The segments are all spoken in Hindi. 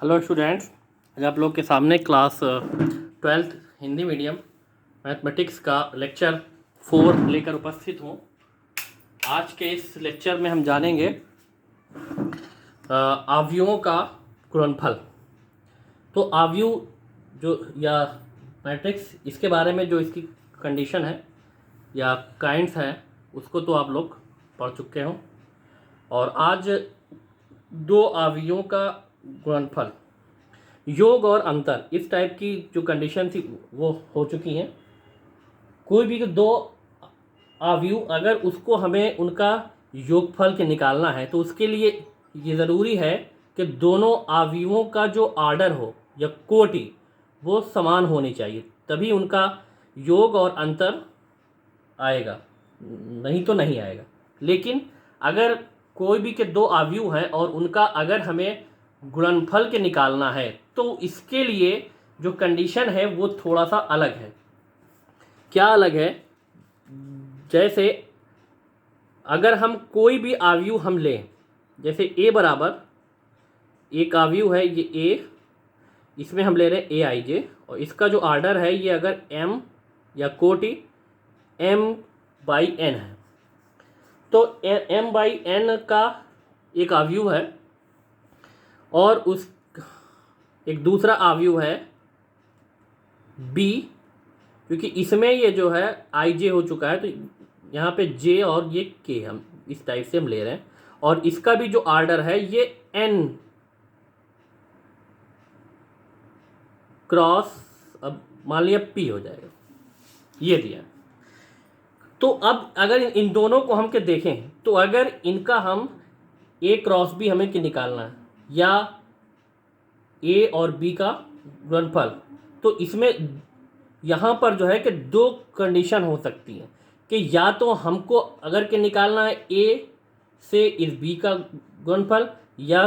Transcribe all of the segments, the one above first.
हेलो स्टूडेंट्स, आज आप लोग के सामने class 12th Hindi medium mathematics का लेक्चर 4 लेकर उपस्थित हूँ। आज के इस लेक्चर में हम जानेंगे अवयवों का गुणनफल। तो अवयव जो या मैट्रिक्स, इसके बारे में जो इसकी कंडीशन है या काइंड्स है उसको तो आप लोग पढ़ चुके हो। और आज दो अवयवों का गुणनफल, योग और अंतर, इस टाइप की जो कंडीशन थी वो हो चुकी हैं। कोई भी दो अवयव अगर उसको हमें उनका योगफल के निकालना है तो उसके लिए ये ज़रूरी है कि दोनों अवयवों का जो आर्डर हो या कोटि वो समान होनी चाहिए, तभी उनका योग और अंतर आएगा, नहीं तो नहीं आएगा। लेकिन अगर कोई भी के दो अवयव हैं और उनका अगर हमें गुणनफल के निकालना है तो इसके लिए जो कंडीशन है वो थोड़ा सा अलग है। क्या अलग है? जैसे अगर हम कोई भी अवयव हम लें, जैसे a बराबर एक अवयव है ये a, इसमें हम ले रहे हैं ए आई जे, और इसका जो आर्डर है ये अगर m या कोटि m/n है तो m/n का एक अवयव है और उस एक दूसरा अवयव है b, क्योंकि इसमें ये जो है आई जे हो चुका है तो यहाँ पे j और ये k हम इस टाइप से हम ले रहे हैं। और इसका भी जो आर्डर है ये n क्रॉस, अब मान लिया p हो जाएगा, ये दिया। तो अब अगर इन दोनों को हम के देखें तो अगर इनका हम a क्रॉस b हमें के निकालना है या a और b का गुणनफल, तो इसमें यहाँ पर जो है कि दो कंडीशन हो सकती हैं कि या तो हमको अगर के निकालना है a से इस b का गुणनफल या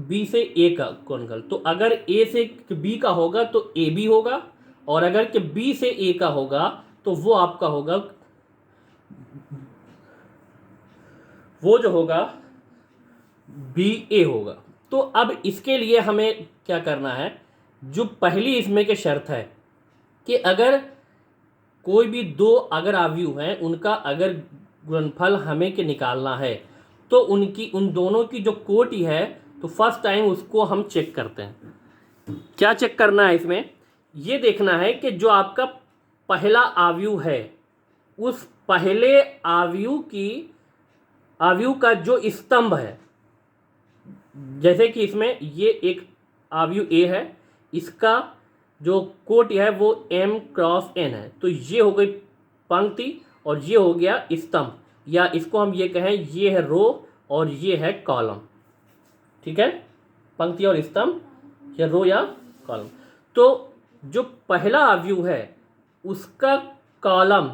b से a का गुणनफल। तो अगर a से b का होगा तो a b होगा, और अगर कि b से a का होगा तो वो आपका होगा, वो जो होगा बी ए होगा। तो अब इसके लिए हमें क्या करना है, जो पहली इसमें के शर्त है कि अगर कोई भी दो अगर अवयव हैं उनका अगर गुणनफल हमें के निकालना है तो उनकी उन दोनों की जो कोटि है तो फर्स्ट टाइम उसको हम चेक करते हैं। क्या चेक करना है इसमें? ये देखना है कि जो आपका पहला अवयव है उस पहले अवयव का जो स्तंभ है, जैसे कि इसमें ये एक अवयव a है, इसका जो कोटि है वो m क्रॉस n है, तो ये हो गई पंक्ति और ये हो गया स्तंभ, या इसको हम ये कहें ये है रो और ये है कॉलम। ठीक है, पंक्ति और स्तंभ या रो या कॉलम। तो जो पहला अवयव है उसका कॉलम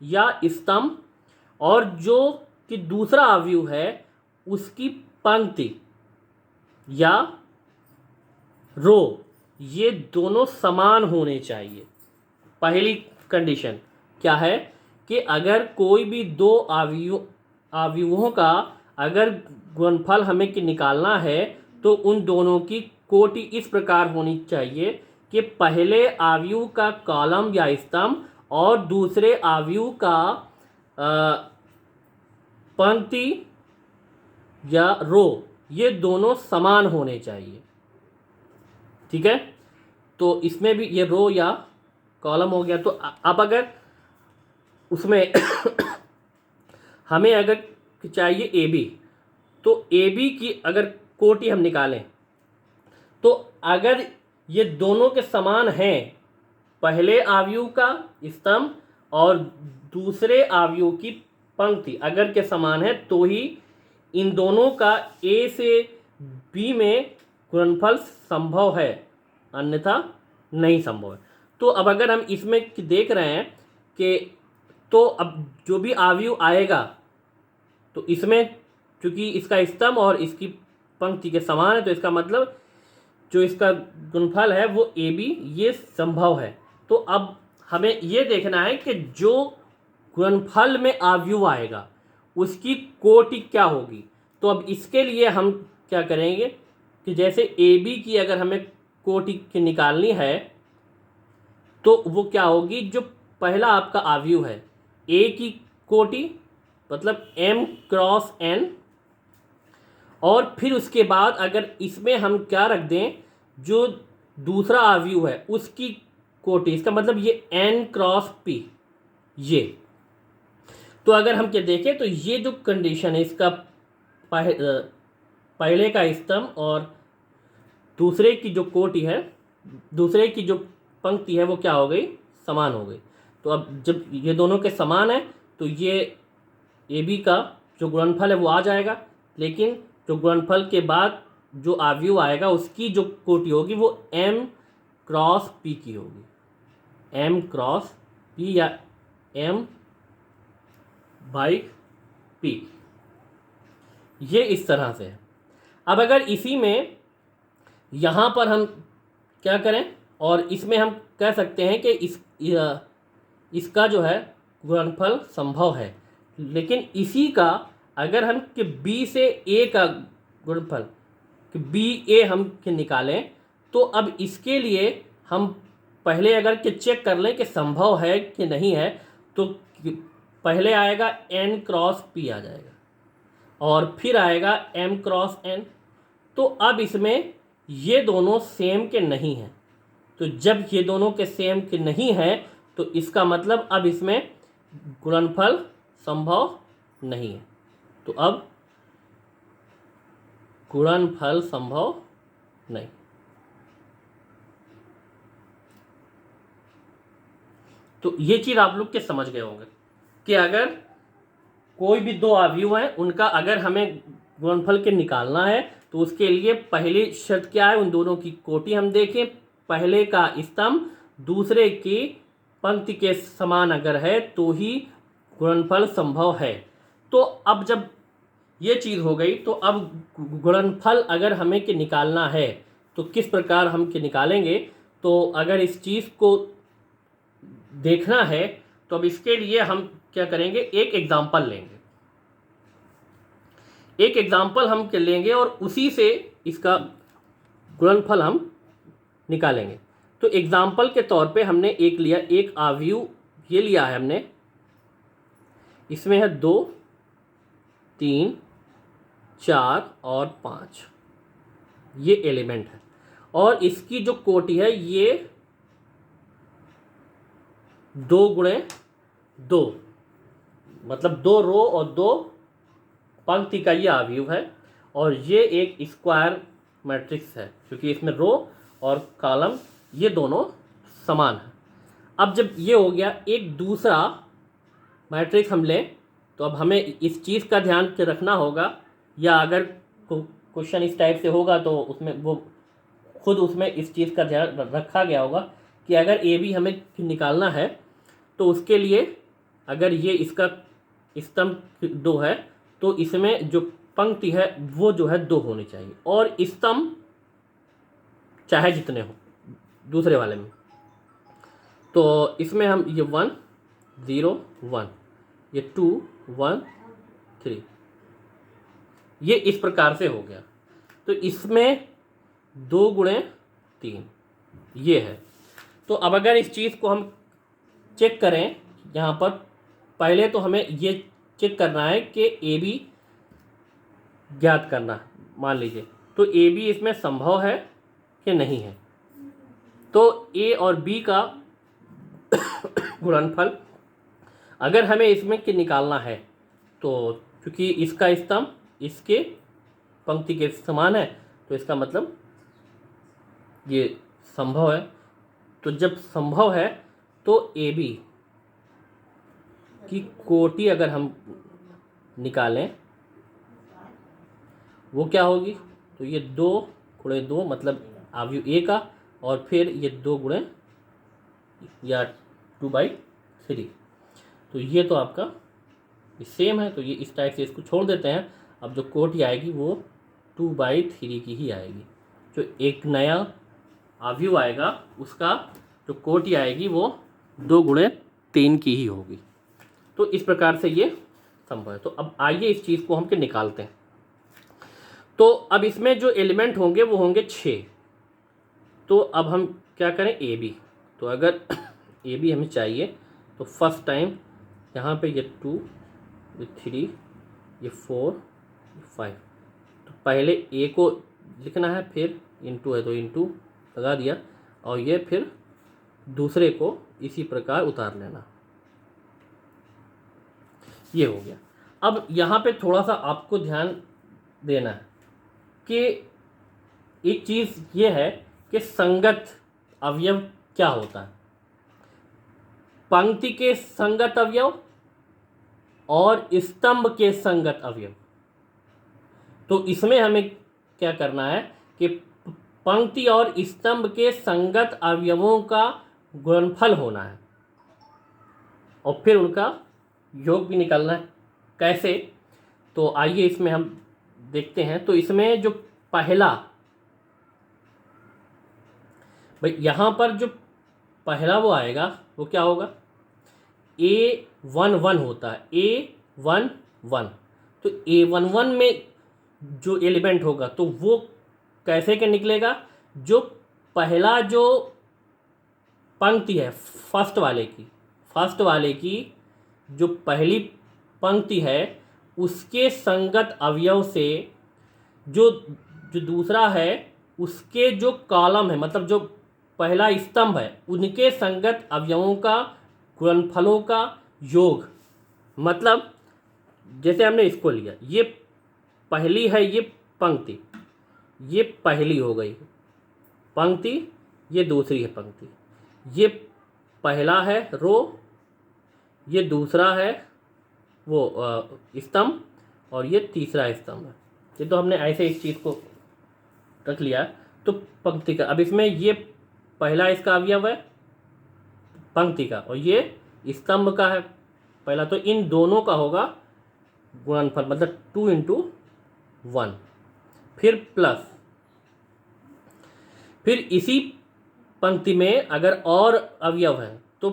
या स्तंभ और जो कि दूसरा अवयव है उसकी पंक्ति या रो, ये दोनों समान होने चाहिए। पहली कंडीशन क्या है कि अगर कोई भी दो अवयवों का अगर गुणनफल हमें कि निकालना है तो उन दोनों की कोटि इस प्रकार होनी चाहिए कि पहले अवयव का कॉलम या स्तंभ और दूसरे अवयव का पंक्ति या रो, ये दोनों समान होने चाहिए। ठीक है, तो इसमें भी ये रो या कॉलम हो गया। तो अब अगर उसमें हमें अगर चाहिए ए बी, तो ए बी की अगर कोटि हम निकालें तो अगर ये दोनों के समान हैं, पहले अवयव का स्तंभ और दूसरे अवयव की पंक्ति अगर के समान है तो ही इन दोनों का ए से बी में गुणनफल संभव है, अन्यथा नहीं संभव है। तो अब अगर हम इसमें देख रहे हैं कि तो अब जो भी अवयव आएगा तो इसमें चूंकि इसका स्तंभ और इसकी पंक्ति के समान है तो इसका मतलब जो इसका गुणनफल है वो ए बी ये संभव है। तो अब हमें ये देखना है कि जो गुणनफल में अवयव आएगा उसकी कोटि क्या होगी। तो अब इसके लिए हम क्या करेंगे कि कि जैसे ए बी की अगर हमें कोटि की निकालनी है तो वो क्या होगी, जो पहला आपका आव्यूह है ए की कोटि मतलब m क्रॉस n, और फिर उसके बाद अगर इसमें हम क्या रख दें, जो दूसरा आव्यूह है उसकी कोटि, इसका मतलब ये n क्रॉस p। ये तो अगर हम क्या देखें तो ये जो कंडीशन है इसका पहले का स्तंभ और दूसरे की जो कोटि है, दूसरे की जो पंक्ति है वो क्या हो गई, समान हो गई। तो अब जब ये दोनों के समान है तो ये ए बी का जो गुणनफल है वो आ जाएगा, लेकिन जो गुणनफल के बाद जो आव्यूह आएगा उसकी जो कोटि होगी वो m क्रॉस p की होगी, m क्रॉस p या m बाई p। ये इस तरह से है। अब अगर इसी में यहाँ पर हम क्या करें, और इसमें हम कह सकते हैं कि इसका जो है गुणनफल संभव है, लेकिन इसी का अगर हम कि b से a का गुणनफल कि b a हम निकालें, तो अब इसके लिए हम पहले अगर कि चेक कर लें कि संभव है कि नहीं है, तो पहले आएगा n क्रॉस p आ जाएगा और फिर आएगा m क्रॉस n। तो अब इसमें ये दोनों सेम के नहीं हैं, तो जब ये दोनों के सेम के नहीं हैं तो इसका मतलब अब इसमें गुणनफल संभव नहीं है। तो अब गुणनफल संभव नहीं। तो ये चीज़ आप लोग के समझ गए होंगे कि अगर कोई भी दो आव्यूह हैं उनका अगर हमें गुणनफल के निकालना है तो उसके लिए पहली शर्त क्या है, उन दोनों की कोटि हम देखें, पहले का स्तंभ दूसरे की पंक्ति के समान अगर है तो ही गुणनफल संभव है। तो अब जब ये चीज़ हो गई तो अब गुणनफल अगर हमें के निकालना है तो किस प्रकार हम के निकालेंगे। तो अगर इस चीज़ को देखना है तो अब इसके लिए हम क्या करेंगे, एक एग्जाम्पल लेंगे, एक एग्जाम्पल हम के लेंगे और उसी से इसका गुणनफल हम निकालेंगे। तो एग्जाम्पल के तौर पे हमने एक लिया, एक आव्यूह ये लिया है हमने, इसमें है 2 3 4 और 5 ये एलिमेंट है, और इसकी जो कोटि है ये 2 गुणे 2 मतलब 2 रो और 2 पंक्ति का ये आव्यूह है, और ये एक स्क्वायर मैट्रिक्स है क्योंकि इसमें रो और कॉलम ये दोनों समान है। अब जब ये हो गया, एक दूसरा मैट्रिक्स हम लें तो अब हमें इस चीज़ का ध्यान रखना होगा, या अगर क्वेश्चन इस टाइप से होगा तो उसमें वो खुद उसमें इस चीज़ का ध्यान रखा गया होगा कि अगर ए बी हमें निकालना है तो उसके लिए अगर ये इसका स्तंभ 2 है तो इसमें जो पंक्ति है वो जो है 2 होनी चाहिए, और स्तंभ चाहे जितने हो दूसरे वाले में। तो इसमें हम ये 1 0 1, ये 2 1 3, ये इस प्रकार से हो गया। तो इसमें 2 गुणे 3 ये है। तो अब अगर इस चीज़ को हम चेक करें, यहाँ पर पहले तो हमें ये चेक करना है कि ए बी ज्ञात करना, मान लीजिए तो ए बी इसमें संभव है कि नहीं है। तो ए और बी का गुणनफल अगर हमें इसमें कि निकालना है तो क्योंकि इसका स्तंभ इसके पंक्ति के समान है तो इसका मतलब ये संभव है। तो जब संभव है तो ए बी की कोटि अगर हम निकालें वो क्या होगी, तो ये 2 गुणे 2 मतलब आव्यूह ए का, और फिर ये 2 गुणे या 2/3। तो ये तो आपका सेम है, तो ये इस टाइप से इसको छोड़ देते हैं। अब जो कोटि आएगी वो 2/3 की ही आएगी। जो एक नया आव्यूह आएगा उसका जो कोटि आएगी वो 2 गुणे 3 की ही होगी। तो इस प्रकार से ये संभव है। तो अब आइए इस चीज़ को हम के निकालते हैं। तो अब इसमें जो एलिमेंट होंगे वो होंगे 6। तो अब हम क्या करें, ए बी। तो अगर ए बी हमें चाहिए तो फर्स्ट टाइम यहाँ पे ये 2, ये 3, ये 4, ये 5। तो पहले ए को लिखना है, फिर इंटू है तो इंटू लगा दिया, और ये फिर दूसरे को इसी प्रकार उतार लेना। ये हो गया। अब यहाँ पे थोड़ा सा आपको ध्यान देना है कि एक चीज़ ये है कि संगत अवयव क्या होता है। पंक्ति के संगत अवयव और स्तंभ के संगत अवयव। तो इसमें हमें क्या करना है कि पंक्ति और स्तंभ के संगत अवयवों का गुणनफल होना है और फिर उनका योग भी निकालना है। कैसे, तो आइए इसमें हम देखते हैं। तो इसमें जो पहला, भाई यहाँ पर जो पहला वो आएगा वो क्या होगा, A11 होता है, A11। तो A11 में जो एलिमेंट होगा तो वो कैसे के निकलेगा, जो पहला जो पंक्ति है फर्स्ट वाले की जो पहली पंक्ति है उसके संगत अवयव से जो दूसरा है उसके जो कॉलम है, मतलब जो पहला स्तंभ है, उनके संगत अवयवों का गुणनफलों का योग। मतलब जैसे हमने इसको लिया, ये पहली है, ये पंक्ति, ये पहली हो गई पंक्ति, ये दूसरी है पंक्ति, ये पहला है रो, ये दूसरा है वो स्तंभ, और ये तीसरा स्तंभ है। ये तो हमने ऐसे इस चीज़ को रख लिया तो पंक्ति का। अब इसमें ये पहला इसका अवयव है पंक्ति का और ये स्तंभ का है पहला, तो इन दोनों का होगा गुणनफल, मतलब 2 × 1। फिर प्लस, फिर इसी पंक्ति में अगर और अवयव है तो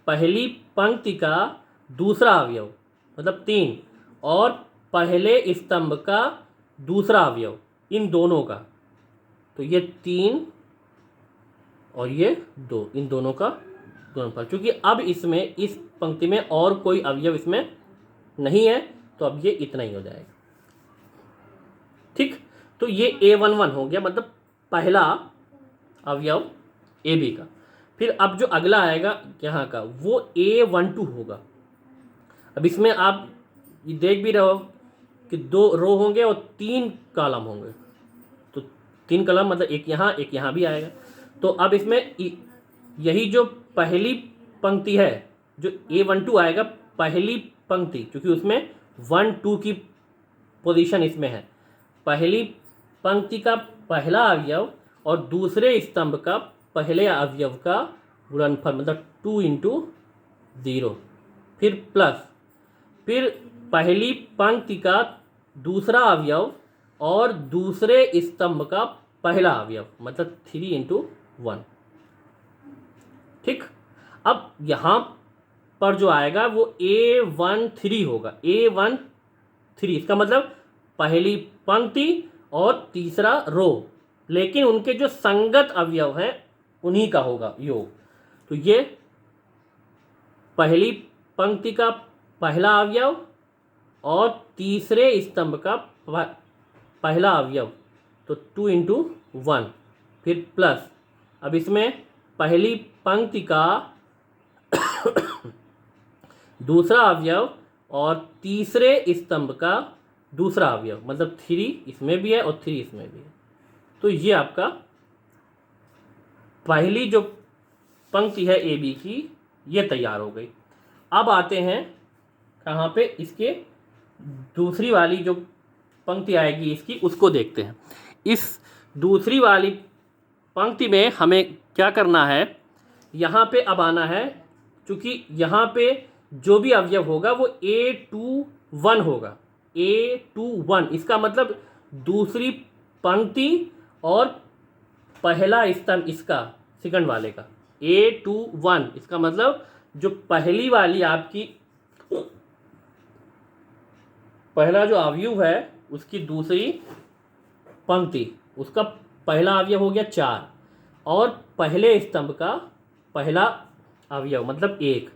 पहली पंक्ति का दूसरा अवयव मतलब 3 और पहले स्तंभ का दूसरा अवयव, इन दोनों का, तो ये 3 और ये 2, इन दोनों का गुणनफल। क्योंकि अब इसमें इस पंक्ति में और कोई अवयव इसमें नहीं है तो अब ये इतना ही हो जाएगा। ठीक, तो ये A11 हो गया, मतलब पहला अवयव AB का। फिर अब जो अगला आएगा यहाँ का वो A12 होगा। अब इसमें आप ये देख भी रहे हो कि 2 रो होंगे और 3 कॉलम होंगे, तो 3 कॉलम मतलब एक यहाँ भी आएगा। तो अब इसमें यही जो पहली पंक्ति है जो A12 आएगा, पहली पंक्ति, क्योंकि उसमें 1 2 की पोजीशन इसमें है, पहली पंक्ति का पहला अवयव और दूसरे स्तंभ का पहले अवयव का गुणनफल, मतलब 2 × 0। फिर प्लस, फिर पहली पंक्ति का दूसरा अवयव और दूसरे स्तंभ का पहला अवयव, मतलब 3 × 1। ठीक, अब यहाँ पर जो आएगा वो A13 होगा, A13, इसका मतलब पहली पंक्ति और तीसरा रो, लेकिन उनके जो संगत अवयव हैं उन्हीं का होगा योग। तो ये पहली पंक्ति का पहला अवयव और तीसरे स्तंभ का पहला अवयव, तो 2 × 1। फिर प्लस, अब इसमें पहली पंक्ति का दूसरा अवयव और तीसरे स्तंभ का दूसरा अवयव, मतलब 3 इसमें भी है और 3 इसमें भी है। तो ये आपका पहली जो पंक्ति है AB की ये तैयार हो गई। अब आते हैं कहाँ पे, इसके दूसरी वाली जो पंक्ति आएगी इसकी, उसको देखते हैं। इस दूसरी वाली पंक्ति में हमें क्या करना है, यहाँ पे अब आना है, क्योंकि यहाँ पे जो भी अवयव होगा वो A21 होगा, A21, इसका मतलब दूसरी पंक्ति और पहला स्तंभ इसका सेकंड वाले का, A21, इसका मतलब जो पहली वाली आपकी पहला जो अवयव है उसकी दूसरी पंक्ति, उसका पहला अवयव हो गया 4 और पहले स्तंभ का पहला अवयव मतलब 1,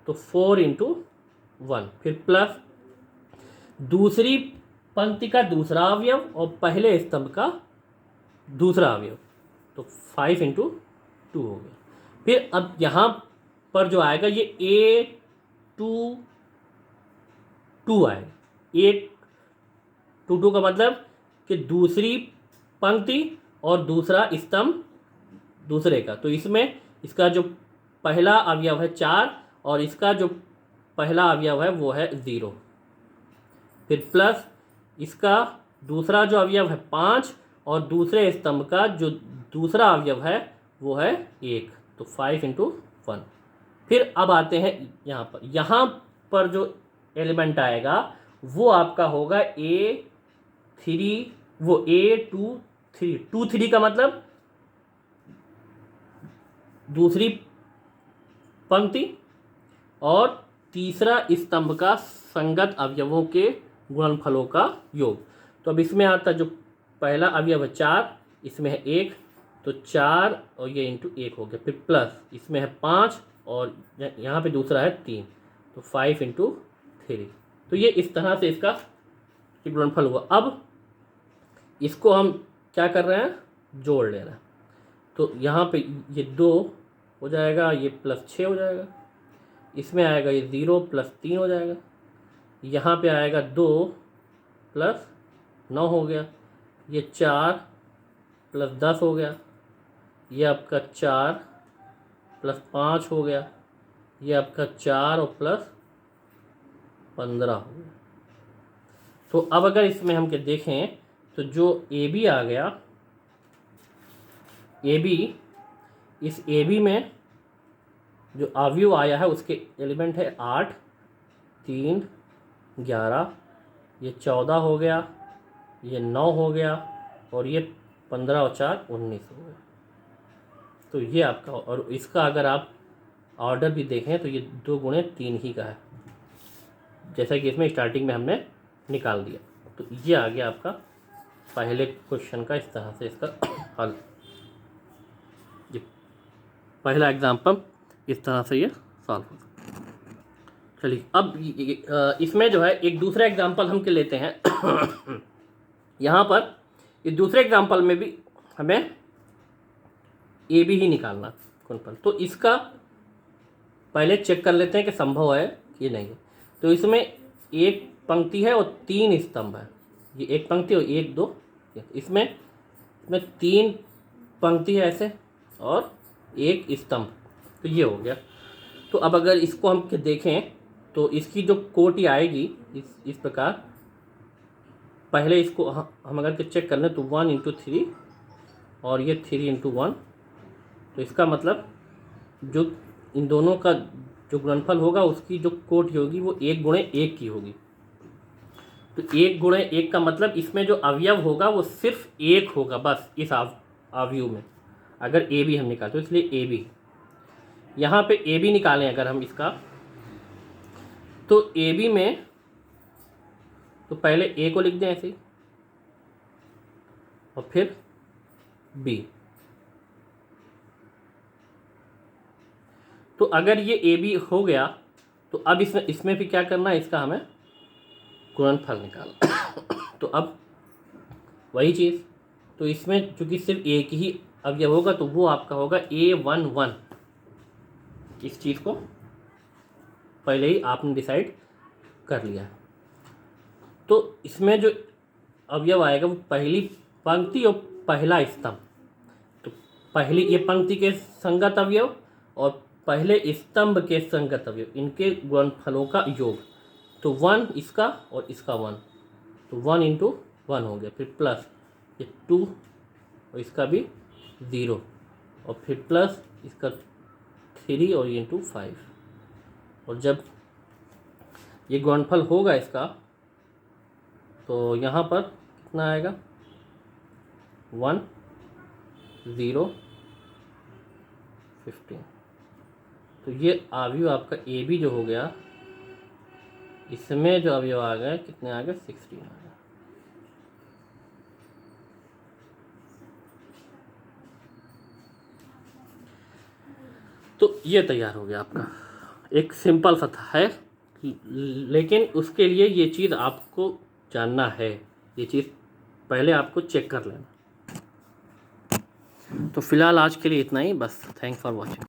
तो 4 × 1, फिर प्लस दूसरी पंक्ति का दूसरा अवयव और पहले स्तंभ का दूसरा अवयव, तो 5 × 2 हो गया। फिर अब यहाँ पर जो आएगा ये A22 आएगा। A22 का मतलब कि दूसरी पंक्ति और दूसरा स्तंभ दूसरे का, तो इसमें इसका जो पहला अवयव है 4 और इसका जो पहला अवयव है वो है 0, फिर प्लस इसका दूसरा जो अवयव है 5 और दूसरे स्तंभ का जो दूसरा अवयव है वो है 1, तो 5 × 1। फिर अब आते हैं यहाँ पर जो एलिमेंट आएगा वो आपका होगा A23 का मतलब दूसरी पंक्ति और तीसरा स्तंभ का संगत अवयवों के गुणनफलों का योग। तो अब इसमें आता जो पहला अवयव है 4, इसमें है 1, तो 4 और ये × 1 हो गया, फिर प्लस इसमें है 5 और यहाँ पे दूसरा है 3, तो 5 × 3। तो ये इस तरह से इसका गुणनफल हुआ। अब इसको हम क्या कर रहे हैं, जोड़ ले रहे हैं, तो यहाँ पे ये 2 हो जाएगा, ये +6 हो जाएगा, इसमें आएगा ये 0 +3 हो जाएगा, यहाँ पे आएगा 2 + 9 हो गया, ये 4 + 10 हो गया, ये आपका 4 + 5 हो गया, ये आपका 4 और +15 हो गया। तो अब अगर इसमें हम देखें तो जो AB आ गया, AB, इस AB में जो अवयव आया है उसके एलिमेंट है 8, 3, 11, ये 14 हो गया, ये 9 हो गया और ये 15 और 4 19 हो गया। तो ये आपका, और इसका अगर आप ऑर्डर भी देखें तो ये 2 × 3 ही का है, जैसा कि इसमें स्टार्टिंग में हमने निकाल दिया। तो ये आ गया आपका पहले क्वेश्चन का इस तरह से इसका हल। ये पहला एग्जाम्पल इस तरह से ये सॉल्व हो। चलिए अब इसमें जो है एक दूसरा एग्जाम्पल हम लेते हैं। यहाँ पर ये दूसरे एग्जाम्पल में भी हमें AB ही निकालना गुणनफल, तो इसका पहले चेक कर लेते हैं कि संभव है कि नहीं है। तो इसमें एक पंक्ति है और 3 स्तंभ है, ये एक पंक्ति और 1 2, इसमें 3 पंक्ति है ऐसे और 1 स्तंभ, तो ये हो गया। तो अब अगर इसको हम देखें तो इसकी जो कोटि आएगी इस प्रकार, पहले इसको हम अगर चेक कर लें तो 1 × 3 और ये 3 × 1, तो इसका मतलब जो इन दोनों का जो गुणनफल होगा उसकी जो कोटि होगी वो 1 × 1 की होगी। तो 1 × 1 का मतलब इसमें जो अवयव होगा वो सिर्फ 1 होगा बस इस अवयव में, अगर AB हम निकालते तो इसलिए AB। यहाँ पे AB निकालें अगर हम इसका, तो AB में तो पहले A को लिख दें ऐसे ही और फिर B। तो अगर ये AB हो गया तो अब इसमें भी क्या करना है, इसका हमें गुणनफल निकालना। तो अब वही चीज़, तो इसमें चूंकि सिर्फ एक ही अवयव होगा तो वो आपका होगा A11। इस चीज़ को पहले ही आपने डिसाइड कर लिया। तो इसमें जो अवयव आएगा वो पहली पंक्ति और पहला स्तंभ, तो पहली ये पंक्ति के संगत अवयव और पहले स्तंभ के संगत अवयव, इनके गुणनफलों का योग। तो 1 इसका और इसका 1, तो 1 × 1 हो गया, फिर प्लस ये 2 और इसका भी 0 और फिर प्लस इसका 3 और ये × 5। और जब ये गुणनफल होगा इसका तो यहाँ पर कितना आएगा, 1 0 15। तो ये अवयव आपका AB जो हो गया, इसमें जो अवयव आ गए कितने आ गए, 16 आ गए। तो ये तैयार हो गया आपका, एक सिंपल सा था है, लेकिन उसके लिए ये चीज़ आपको जानना है, ये चीज़ पहले आपको चेक कर लेना। तो फिलहाल आज के लिए इतना ही बस। Thanks for watching.